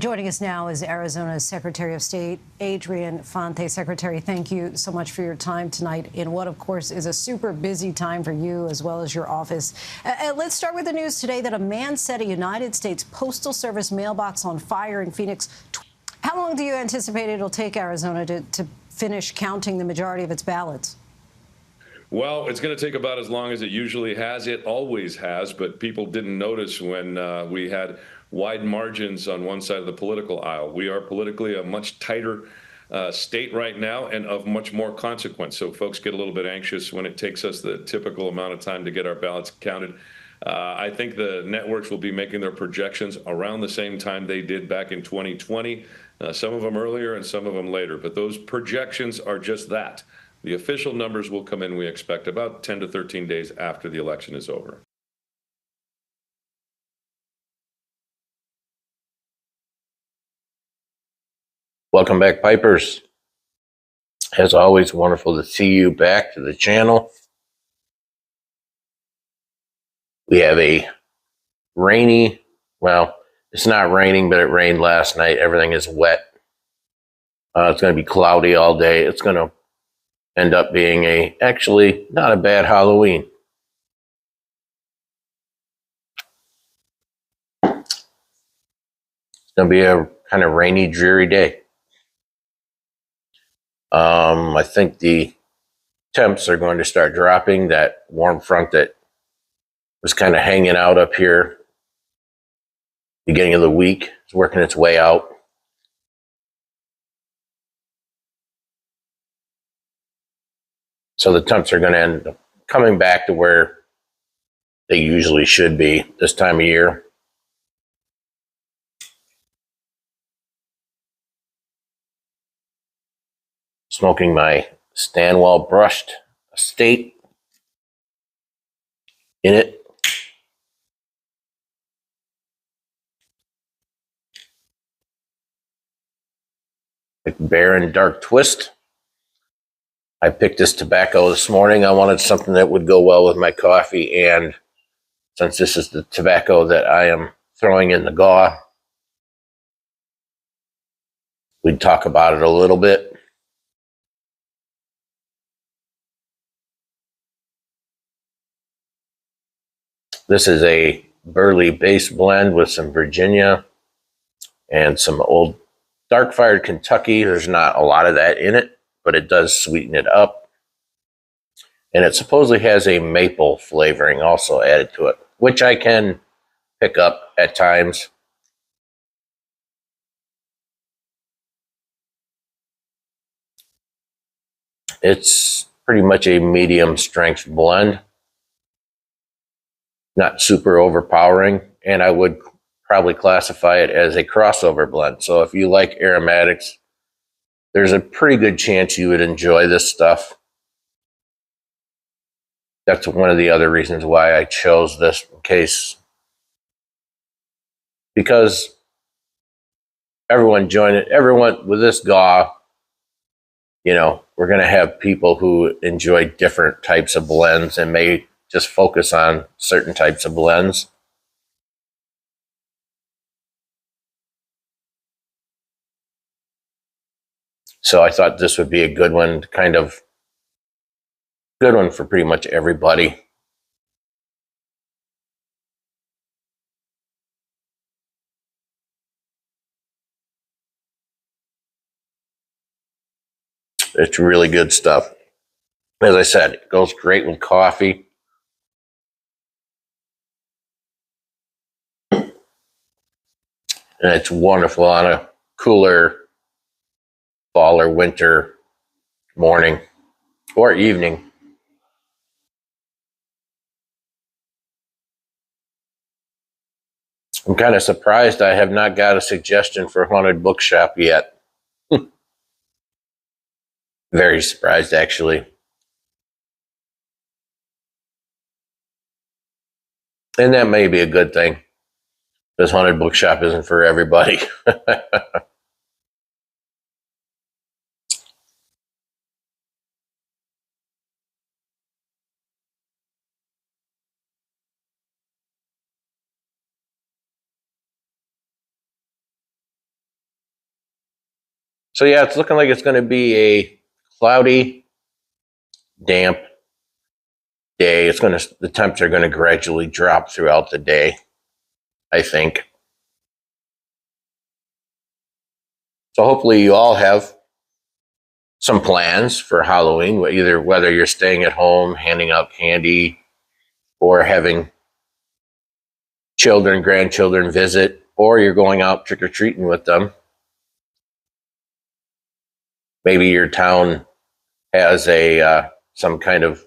Joining us now is Arizona's Secretary of State, Adrian Fonte. Secretary, thank you so much for your time tonight in what, of course, is a super busy time for you as well as your office. Let's start with the news today that a man set a United States Postal Service mailbox on fire in Phoenix. How long do you anticipate it'll take Arizona to finish counting the majority of its ballots? Well, it's going to take about as long as it usually has. It always has, but people didn't notice when we had wide margins on one side of the political aisle. We are politically a much tighter state right now and of much more consequence. So folks get a little bit anxious when it takes us the typical amount of time to get our ballots counted. I think the networks will be making their projections around the same time they did back in 2020, some of them earlier and some of them later. But those projections are just that. The official numbers will come in, we expect, about 10 to 13 days after the election is over. Welcome back, Pipers. As always, wonderful to see you back to the channel. We have a rainy, well, it's not raining, but it rained last night. Everything is wet. It's going to be cloudy all day. It's going to end up being actually not a bad Halloween. It's going to be a kind of rainy, dreary day. I think the temps are going to start dropping. That warm front that was kind of hanging out up here beginning of the week is working its way out. So the temps are going to end up coming back to where they usually should be this time of year. Smoking my Stanwell brushed estate in it. Baron Dark Twist. I picked this tobacco this morning. I wanted something that would go well with my coffee, and since this is the tobacco that I am throwing in the GAW, we'd talk about it a little bit. This is a burley base blend with some Virginia and some old dark fired Kentucky. There's not a lot of that in it, but it does sweeten it up. And it supposedly has a maple flavoring also added to it, which I can pick up at times. It's pretty much a medium strength blend. Not super overpowering, and I would probably classify it as a crossover blend. So if you like aromatics, there's a pretty good chance you would enjoy this stuff. That's one of the other reasons why I chose this case, because everyone with this GAW, you know, we're going to have people who enjoy different types of blends and may just focus on certain types of blends. So I thought this would be a good one, good one for pretty much everybody. It's really good stuff. As I said, it goes great with coffee. And it's wonderful on a cooler fall or winter morning or evening. I'm kind of surprised I have not got a suggestion for Haunted Bookshop yet. Very surprised, actually. And that may be a good thing, because Haunted Bookshop isn't for everybody. So yeah, it's looking like it's going to be a cloudy, damp day. The temps are going to gradually drop throughout the day, I think. So hopefully you all have some plans for Halloween, whether you're staying at home, handing out candy, or having children, grandchildren visit, or you're going out trick-or-treating with them. Maybe your town has some kind of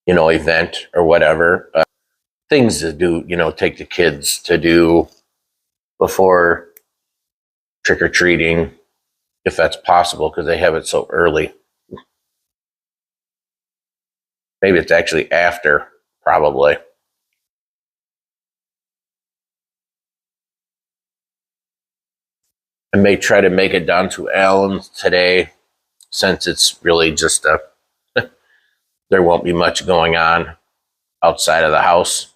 event or whatever. Things to do, take the kids to do before trick-or-treating, if that's possible, because they have it so early. Maybe it's actually after, probably. I may try to make it down to Allen's today, since it's really just there won't be much going on outside of the house.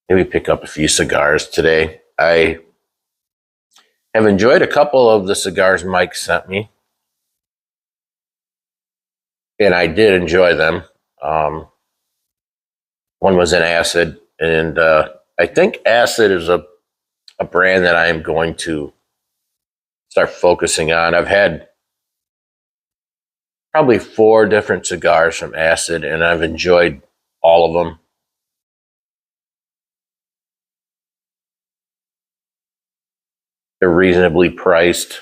Maybe pick up a few cigars today. I have enjoyed a couple of the cigars Mike sent me, and I did enjoy them. One was an Acid, and I think Acid is a brand that I am going to start focusing on. I've had probably 4 different cigars from Acid, and I've enjoyed all of them. They're reasonably priced.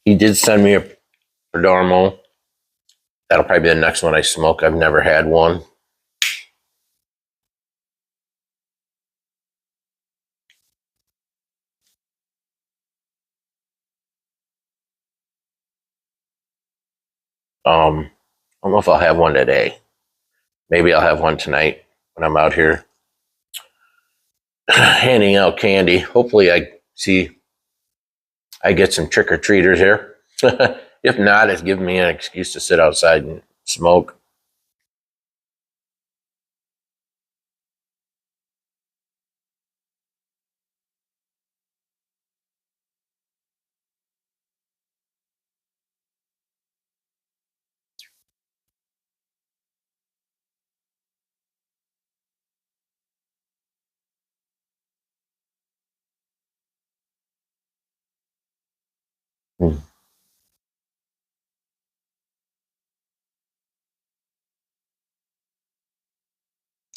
He did send me a Perdomo. That'll probably be the next one I smoke. I've never had one. I don't know if I'll have one today. Maybe I'll have one tonight when I'm out here handing out candy. Hopefully I get some trick-or-treaters here. If not, it's giving me an excuse to sit outside and smoke.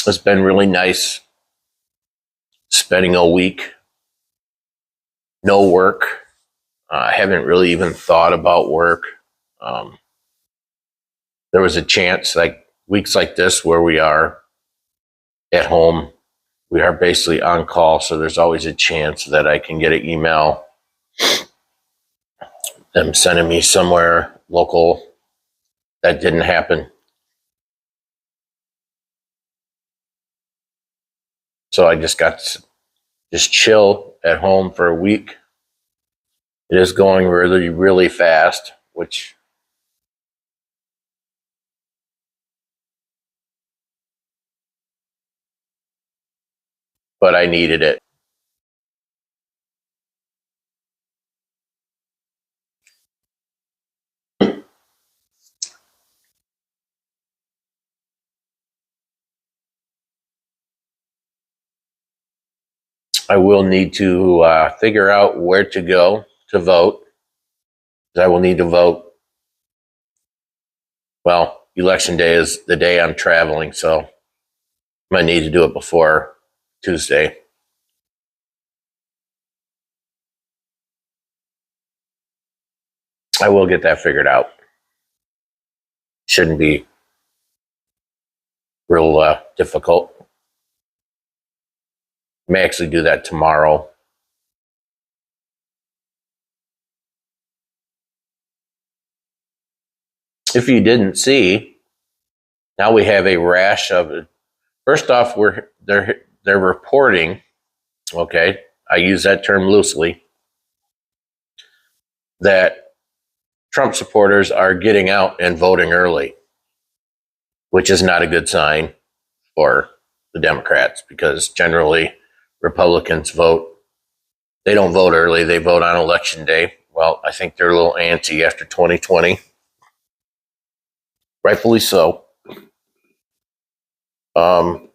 It's been really nice spending a week, no work. I haven't really even thought about work. There was a chance, like weeks like this, where we are at home. We are basically on call, so there's always a chance that I can get an email, them sending me somewhere local. That didn't happen. So I just got to just chill at home for a week. It is going really, really fast, but I needed it. I will need to figure out where to go to vote. I will need to vote. Well, election day is the day I'm traveling, so I might need to do it before Tuesday. I will get that figured out. Shouldn't be real difficult. I may actually do that tomorrow. If you didn't see, now we have a rash of it. First off, they're reporting, okay, I use that term loosely, that Trump supporters are getting out and voting early, which is not a good sign for the Democrats, because generally Republicans vote. They don't vote early. They vote on election day. Well, I think they're a little antsy after 2020. Rightfully so. So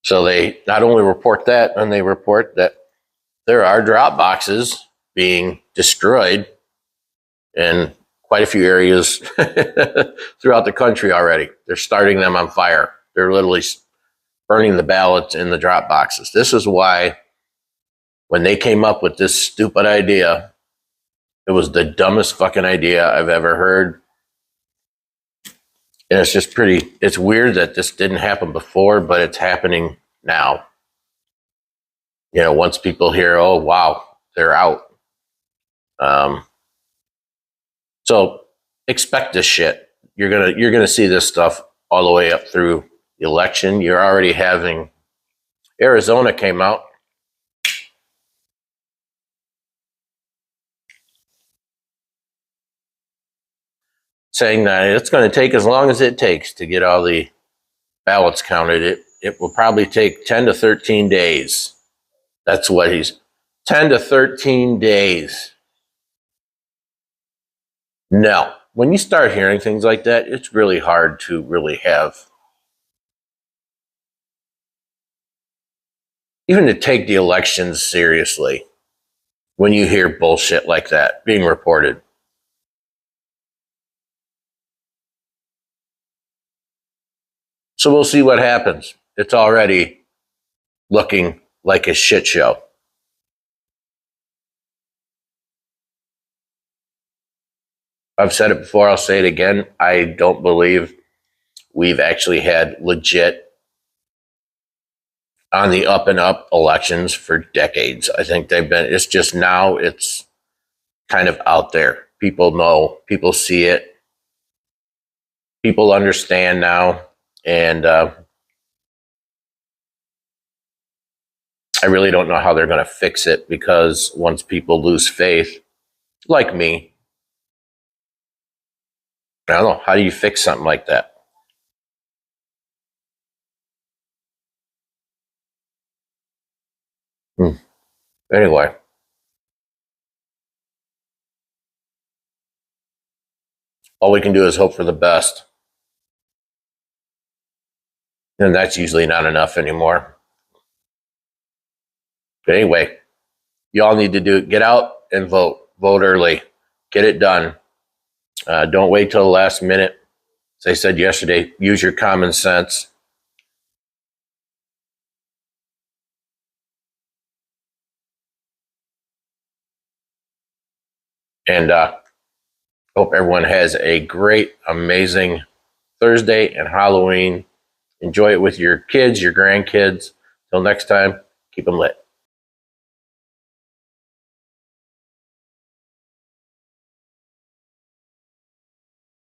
they not only report that, and they report that there are drop boxes being destroyed in quite a few areas throughout the country already. They're starting them on fire. They're literally burning the ballots in the drop boxes. This is why when they came up with this stupid idea, it was the dumbest fucking idea I've ever heard. And it's just it's weird that this didn't happen before, but it's happening now. You know, once people hear, oh, wow, they're out. So expect this shit. You're gonna see this stuff all the way up through the election. You're already having Arizona came out. Saying that it's going to take as long as it takes to get all the ballots counted. It will probably take 10 to 13 days. That's what 10 to 13 days. No, when you start hearing things like that, it's really hard to really have, even to take the elections seriously when you hear bullshit like that being reported. So we'll see what happens. It's already looking like a shit show. I've said it before, I'll say it again. I don't believe we've actually had legit on the up and up elections for decades. I think it's just now it's kind of out there. People know, people see it, people understand now. And I really don't know how they're going to fix it, because once people lose faith, like me, I don't know, how do you fix something like that? Anyway. All we can do is hope for the best. And that's usually not enough anymore. But anyway, you all need to get out and vote. Vote early. Get it done. Don't wait till the last minute. As I said yesterday, use your common sense. And hope everyone has a great, amazing Thursday and Halloween. Enjoy it with your kids, your grandkids. Till next time, keep them lit.